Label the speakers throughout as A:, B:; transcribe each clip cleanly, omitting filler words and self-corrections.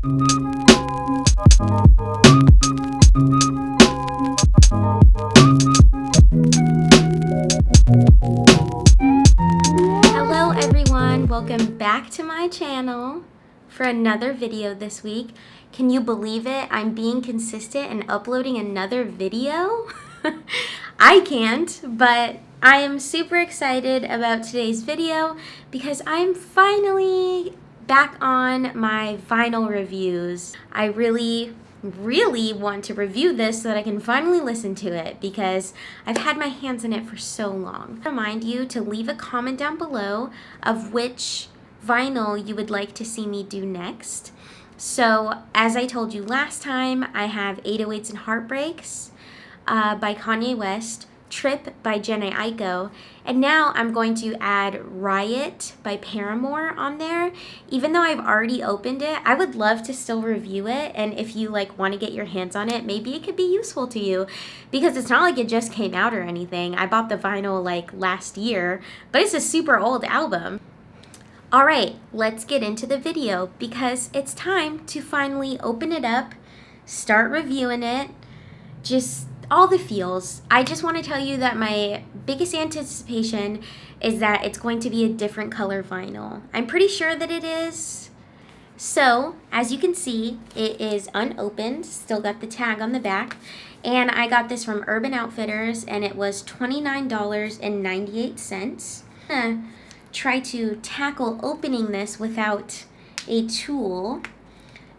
A: Hello everyone, welcome back to my channel for another video this week. Can you believe it? I'm being consistent and uploading another video. I can't, but I am super excited about today's video because I'm finally back on my vinyl reviews. I really want to review this so that I can finally listen to it because I've had my hands in it for so long. I remind you to leave a comment down below of which vinyl you would like to see me do next. So as I told you last time, I have 808s and Heartbreaks by Kanye West, Trip by Jhené Aiko, and now I'm going to add Riot by Paramore on there. Even though I've already opened it, I would love to still review it, and if you want to get your hands on it, maybe it could be useful to you because it's not like it just came out or anything. I bought the vinyl last year, but it's a super old album. Alright, let's get into the video because it's time to finally open it up, start reviewing it, just all the feels. I just want to tell you that my biggest anticipation is that it's going to be a different color vinyl. I'm pretty sure that it is. So, as you can see, it is unopened, still got the tag on the back, and I got this from Urban Outfitters and it was $29.98. I'm gonna try to tackle opening this without a tool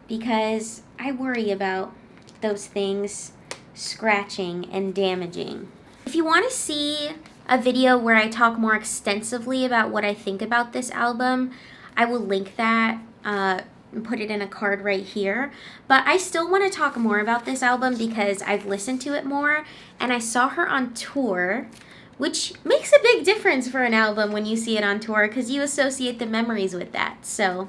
A: because I worry about those things scratching and damaging. If you want to see a video where I talk more extensively about what I think about this album, I will link that and put it in a card right here. But I still want to talk more about this album because I've listened to it more and I saw her on tour, which makes a big difference for an album when you see it on tour because you associate the memories with that. So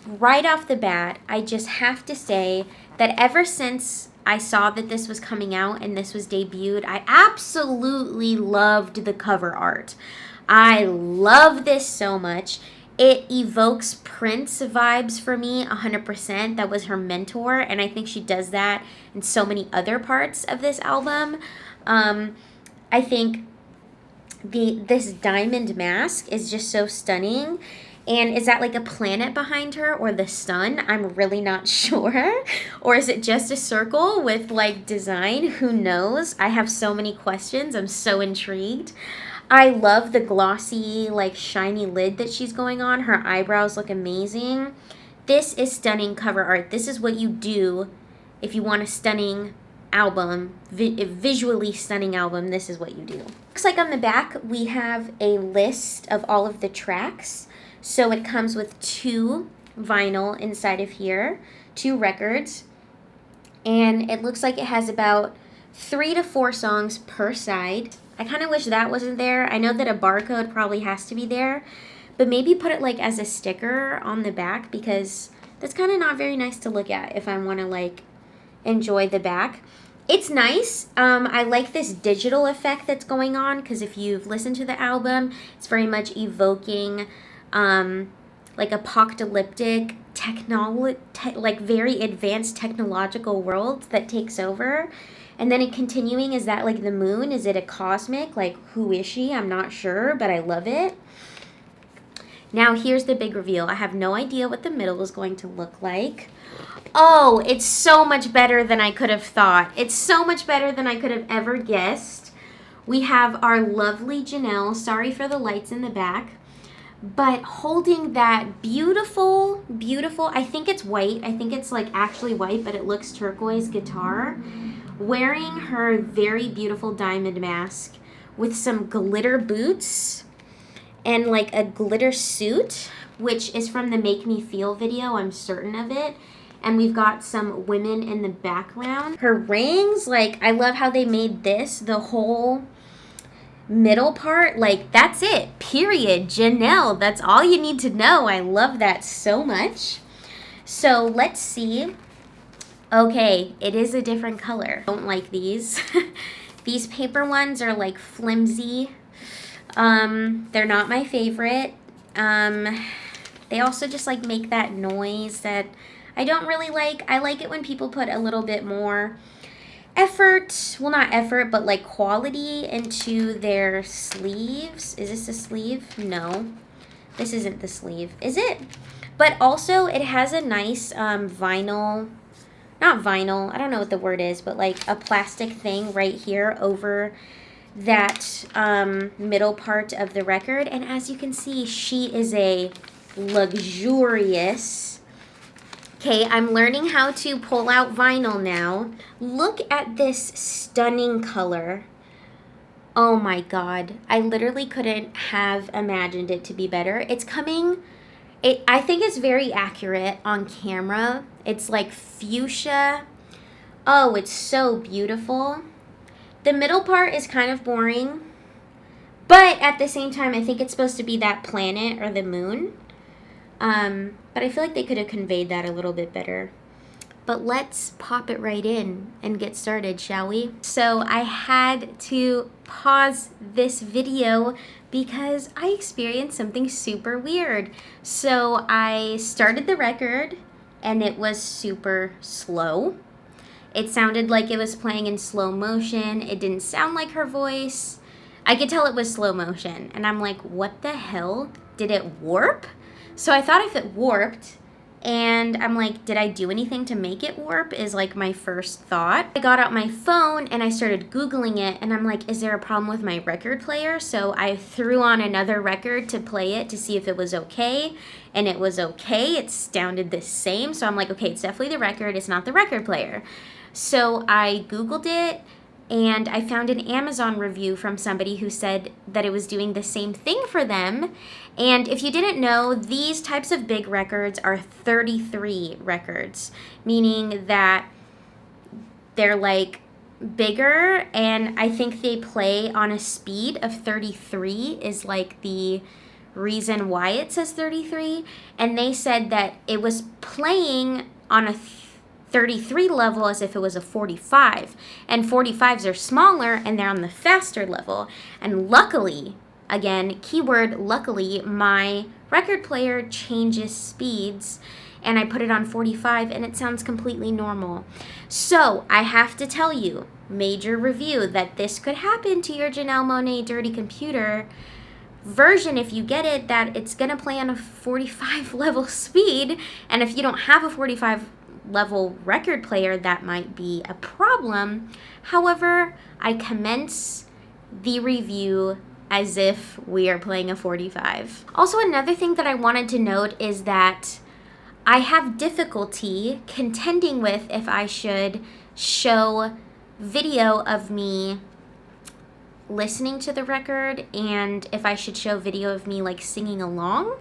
A: right off the bat, I just have to say that ever since I saw that this was coming out and this was debuted, I absolutely loved the cover art. I love this so much. It evokes Prince vibes for me 100%. That was her mentor, and I think she does that in so many other parts of this album. I think this diamond mask is just so stunning. And is that a planet behind her or the sun? I'm really not sure. Or is it just a circle with design? Who knows? I have so many questions. I'm so intrigued. I love the glossy, shiny lid that she's going on. Her eyebrows look amazing. This is stunning cover art. This is what you do if you want a stunning album, a visually stunning album. This is what you do. Looks like on the back we have a list of all of the tracks. So it comes with 2 vinyl inside of here, 2 records, and it looks like it has about 3 to 4 songs per side. I kind of wish that wasn't there. I know that a barcode probably has to be there, but maybe put it as a sticker on the back because that's kind of not very nice to look at if I want to enjoy the back. It's nice. I like this digital effect that's going on because if you've listened to the album, it's very much evoking apocalyptic very advanced technological world that takes over. And then it continuing, is that the moon? Is it a cosmic? Who is she? I'm not sure, but I love it. Now here's the big reveal. I have no idea what the middle is going to look like. Oh, it's so much better than I could have thought. It's so much better than I could have ever guessed. We have our lovely Janelle. Sorry for the lights in the back. But holding that beautiful, I think it's white. I think it's actually white, but it looks turquoise guitar. Wearing her very beautiful diamond mask with some glitter boots and a glitter suit, which is from the Make Me Feel video. I'm certain of it. And we've got some women in the background. Her rings, I love how they made this, the whole middle part, that's it, period. Janelle, that's all you need to know. I love that so much. So let's see. Okay, it is a different color. Don't like these. These paper ones are flimsy. They're not my favorite. They also just make that noise that I don't really like. I like it when people put a little bit more effort, well, not effort, but like quality into their sleeves. Is this a sleeve? No, this isn't the sleeve. Is it? But also it has a nice vinyl, not vinyl, I don't know what the word is, but like a plastic thing right here over that middle part of the record. And as you can see, she is a luxurious. Okay, I'm learning how to pull out vinyl now. Look at this stunning color. Oh my God, I literally couldn't have imagined it to be better. It's coming, I think it's very accurate on camera. It's like fuchsia. Oh, it's so beautiful. The middle part is kind of boring, but at the same time, I think it's supposed to be that planet or the moon. But I feel like they could have conveyed that a little bit better. But let's pop it right in and get started, shall we? So I had to pause this video because I experienced something super weird. So I started the record and it was super slow. It sounded like it was playing in slow motion. It didn't sound like her voice. I could tell it was slow motion. And I'm like, what the hell? Did it warp? So I thought if it warped, and I'm like, did I do anything to make it warp, is like my first thought. I got out my phone and I started Googling it, and I'm like, is there a problem with my record player? So I threw on another record to play it to see if it was okay, and it was okay. It sounded the same. So I'm like, okay, it's definitely the record. It's not the record player. So I Googled it, and I found an Amazon review from somebody who said that it was doing the same thing for them. And if you didn't know, these types of big records are 33 records, meaning that they're like bigger, and I think they play on a speed of 33 is like the reason why it says 33. And they said that it was playing on a 33 level as if it was a 45, and 45s are smaller and they're on the faster level. And luckily, again, keyword luckily, my record player changes speeds and I put it on 45 and it sounds completely normal. So I have to tell you, major review, that this could happen to your Janelle Monáe Dirty Computer version if you get it, that it's gonna play on a 45 level speed. And if you don't have a 45 level record player, that might be a problem. However, I commence the review as if we are playing a 45. Also, another thing that I wanted to note is that I have difficulty contending with if I should show video of me listening to the record and if I should show video of me like singing along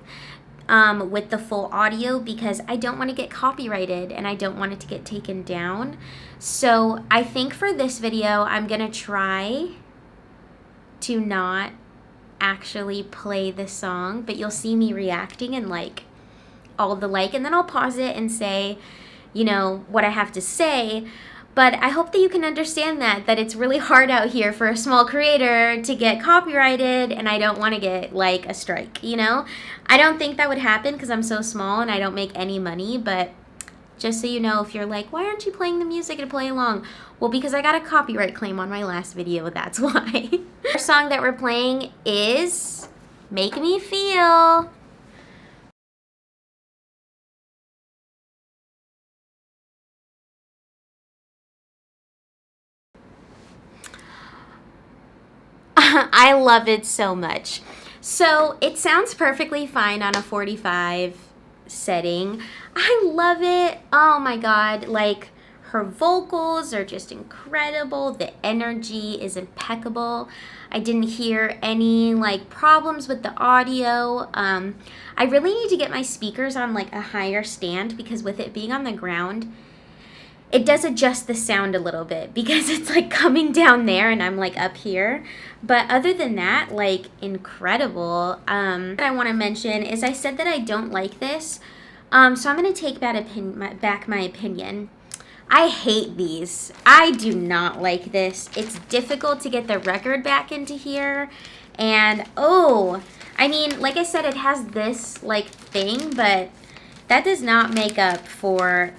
A: with the full audio, because I don't want to get copyrighted and I don't want it to get taken down. So I think for this video, I'm going to try to not actually play the song, but you'll see me reacting and like all the like, and then I'll pause it and say, you know, what I have to say. But I hope that you can understand that it's really hard out here for a small creator to get copyrighted, and I don't want to get like a strike, you know? I don't think that would happen because I'm so small and I don't make any money, but just so you know, if you're like, why aren't you playing the music to play along? Well, because I got a copyright claim on my last video, that's why. Our song that we're playing is Make Me Feel. I love it so much. So it sounds perfectly fine on a 45 setting. I love it. Oh my God. Like, her vocals are just incredible. The energy is impeccable. I didn't hear any like problems with the audio. I really need to get my speakers on like a higher stand, because with it being on the ground, it does adjust the sound a little bit because it's like coming down there and I'm like up here. But other than that, like, incredible. What I want to mention is I said that I don't like this. So I'm going to take back my opinion. I hate these. I do not like this. It's difficult to get the record back into here. And, oh, I mean, like I said, it has this like thing, but that does not make up for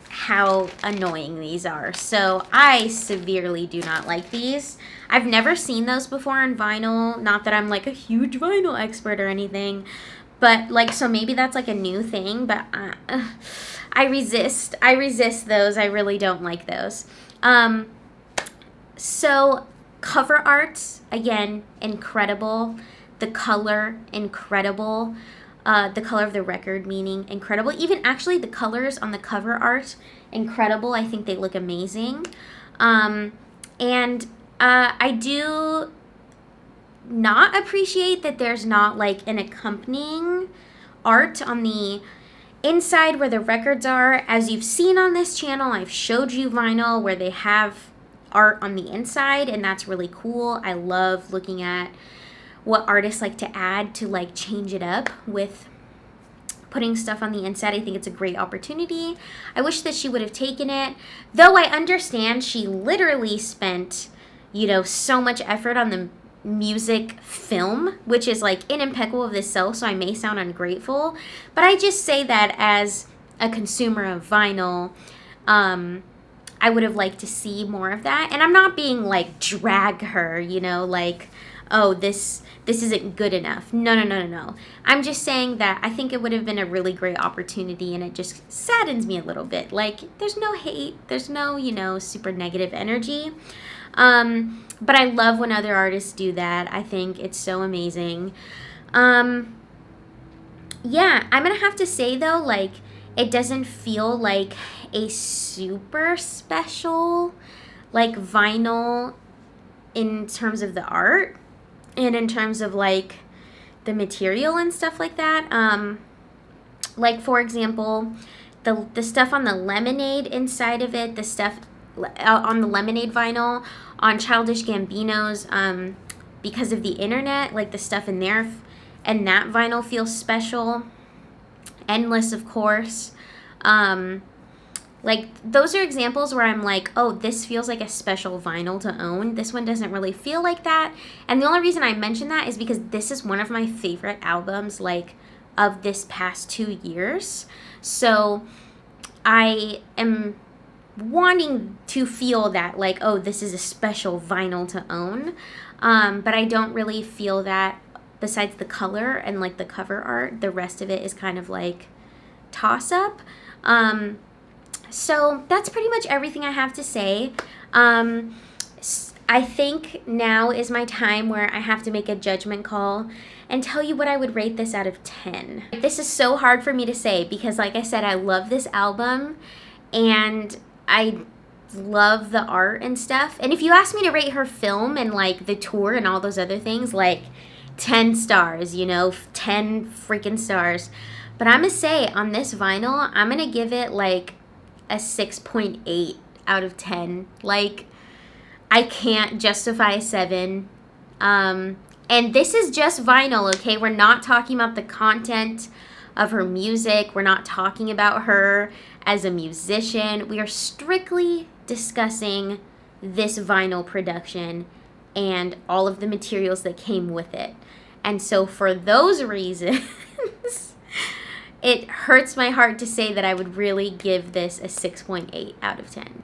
A: how annoying these are. So I severely do not like these. I've never seen those before on vinyl. Not that I'm like a huge vinyl expert or anything, but like, so maybe that's like a new thing, but I resist those. I really don't like those. So cover art, again, incredible. The color, incredible. The color of the record, meaning incredible. Even actually the colors on the cover art, incredible. I think they look amazing. And I do not appreciate that there's not like an accompanying art on the inside where the records are. As you've seen on this channel, I've showed you vinyl where they have art on the inside, and that's really cool. I love looking at what artists like to add to like change it up with putting stuff on the inside. I think it's a great opportunity. I wish that she would have taken it, though I understand she literally spent, you know, so much effort on the music film, which is like impeccable of itself, so I may sound ungrateful, but I just say that as a consumer of vinyl, I would have liked to see more of that. And I'm not being like drag her, you know, like, oh, this isn't good enough. No. I'm just saying that I think it would have been a really great opportunity, and it just saddens me a little bit. Like, there's no hate, there's no, you know, super negative energy. But I love when other artists do that. I think it's so amazing. Yeah, I'm gonna have to say though, like, it doesn't feel like a super special, like, vinyl in terms of the art and in terms of like the material and stuff like that. Like, for example, the stuff on the Lemonade inside of it, the stuff on the Lemonade vinyl, on Childish Gambino's, because of the internet, like the stuff in there and that vinyl feels special. Endless, of course. Like, those are examples where I'm like, oh, this feels like a special vinyl to own. This one doesn't really feel like that. And the only reason I mention that is because this is one of my favorite albums, like, of this past 2 years. So I am wanting to feel that, like, oh, this is a special vinyl to own. But I don't really feel that. Besides the color and like the cover art, the rest of it is kind of like toss-up. So that's pretty much everything I have to say. I think now is my time where I have to make a judgment call and tell you what I would rate this out of 10. This is so hard for me to say because, like I said, I love this album and I love the art and stuff. And if you ask me to rate her film and like the tour and all those other things, like 10 stars, you know, 10 freaking stars. But I'm gonna say on this vinyl, I'm gonna give it like a 6.8 out of 10. Like, I can't justify a 7. And this is just vinyl, okay? We're not talking about the content of her music. We're not talking about her as a musician. We are strictly discussing this vinyl production and all of the materials that came with it. And so for those reasons, it hurts my heart to say that I would really give this a 6.8 out of 10.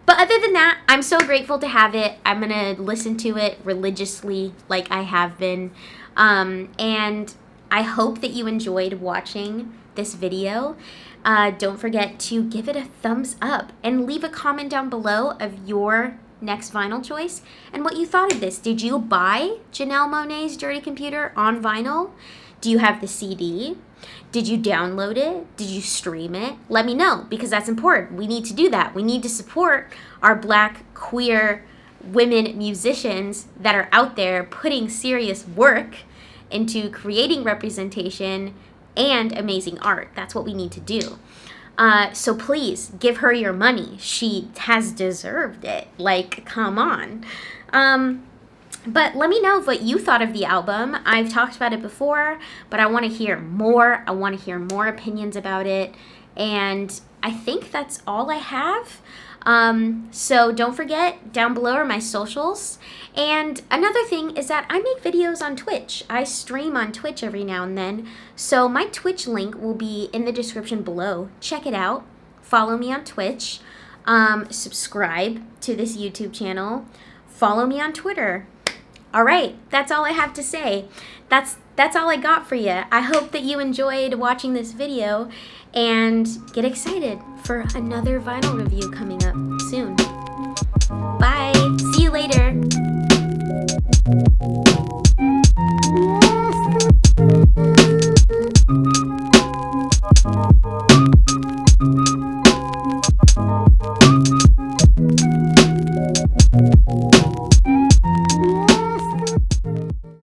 A: But other than that, I'm so grateful to have it. I'm going to listen to it religiously like I have been. And I hope that you enjoyed watching this video. Don't forget to give it a thumbs up and leave a comment down below of your next vinyl choice and what you thought of this. Did you buy Janelle Monáe's Dirty Computer on vinyl? Do you have the CD? Did you download it? Did you stream it? Let me know, because that's important. We need to do that. We need to support our Black queer women musicians that are out there putting serious work into creating representation and amazing art. That's what we need to do. So please give her your money. She has deserved it. Like, come on. But let me know what you thought of the album. I've talked about it before, but I want to hear more. I want to hear more opinions about it. And I think that's all I have. So don't forget, down below are my socials. And another thing is that I make videos on Twitch. I stream on Twitch every now and then. So my Twitch link will be in the description below. Check it out. Follow me on Twitch. Subscribe to this YouTube channel. Follow me on Twitter. All right, that's all I have to say. That's all I got for you. I hope that you enjoyed watching this video and get excited for another vinyl review coming up soon. Bye. See you later.